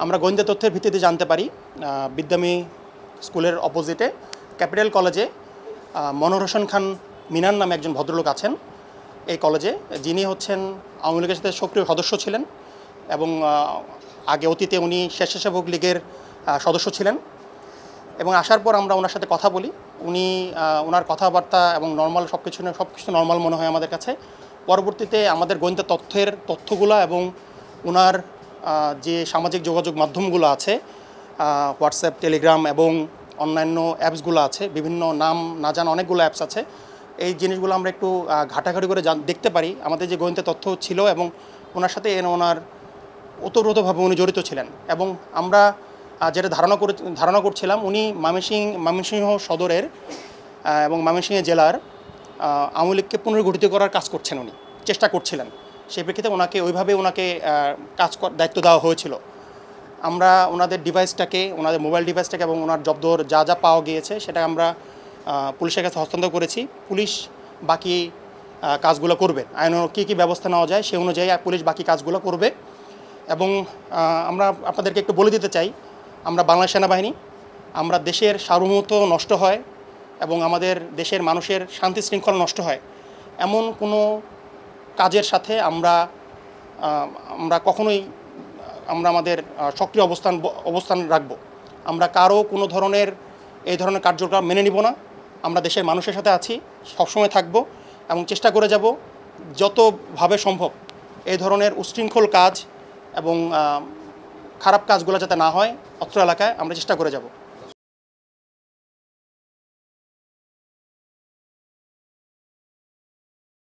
আমরা গোয়েন্দা তথ্যের ভিত্তিতে জানতে পারি বিদ্যামী স্কুলের অপোজিটে ক্যাপিটাল কলেজে মনোহর হোসেন খান মিনান নামে একজন ভদ্রলোক আছেন এই কলেজে, যিনি হচ্ছেন আওয়ামী লীগের সাথে সক্রিয় সদস্য ছিলেন এবং আগে অতীতে উনি স্বেচ্ছাসেবক লীগের সদস্য ছিলেন। এবং আসার পর আমরা ওনার সাথে কথা বলি, ওনার কথাবার্তা এবং নর্মাল সব কিছু নর্মাল মনে হয় আমাদের কাছে। পরবর্তীতে আমাদের গোয়েন্দা তথ্যগুলো এবং ওনার যে সামাজিক যোগাযোগ মাধ্যমগুলো আছে, হোয়াটসঅ্যাপ, টেলিগ্রাম এবং অন্যান্য অ্যাপসগুলো আছে, বিভিন্ন নাম না জানা অনেকগুলো অ্যাপস আছে, এই জিনিসগুলো আমরা একটু ঘাটাঘাটি করে দেখতে পারি আমাদের যে গোয়েন্দা তথ্য ছিল এবং ওনার সাথে ওনার ওতপ্রোতভাবে উনি জড়িত ছিলেন। এবং আমরা যেটা ধারণা করছিলাম উনি ময়মনসিংহ সদরের এবং ময়মনসিংহ জেলার আওয়ামী লীগকে পুনর্গঠিত করার কাজ করছেন, উনি চেষ্টা করছিলেন। সেই প্রেক্ষিতে ওইভাবে ওনাকে দায়িত্ব দেওয়া হয়েছিল। আমরা ওনাদের ওনাদের মোবাইল ডিভাইসটাকে এবং ওনার জব্দর যা পাওয়া গিয়েছে সেটা আমরা পুলিশের কাছে হস্তান্তর করেছি। পুলিশ বাকি কাজগুলো করবে, আইনের কী ব্যবস্থা নেওয়া যায় সে অনুযায়ী পুলিশ বাকি কাজগুলো করবে। এবং আমরা আপনাদেরকে একটু বলে দিতে চাই, আমরা বাংলাদেশ সেনাবাহিনী, আমরা দেশের সার্বভৌমত্ব নষ্ট হয় এবং আমাদের দেশের মানুষের শান্তি শৃঙ্খলা নষ্ট হয় এমন কোনো কাজের সাথে আমরা কখনোই আমাদের সক্রিয় অবস্থান রাখব। আমরা কারো কোনো ধরনের এই ধরনের কার্যক্রম মেনে নিব না। আমরা দেশের মানুষের সাথে আছি, সবসময় থাকব এবং চেষ্টা করে যাব যতভাবে সম্ভব এই ধরনের উচ্ছৃঙ্খল কাজ এবং খারাপ কাজগুলো যাতে না হয় অত্র এলাকায় আমরা চেষ্টা করে যাব।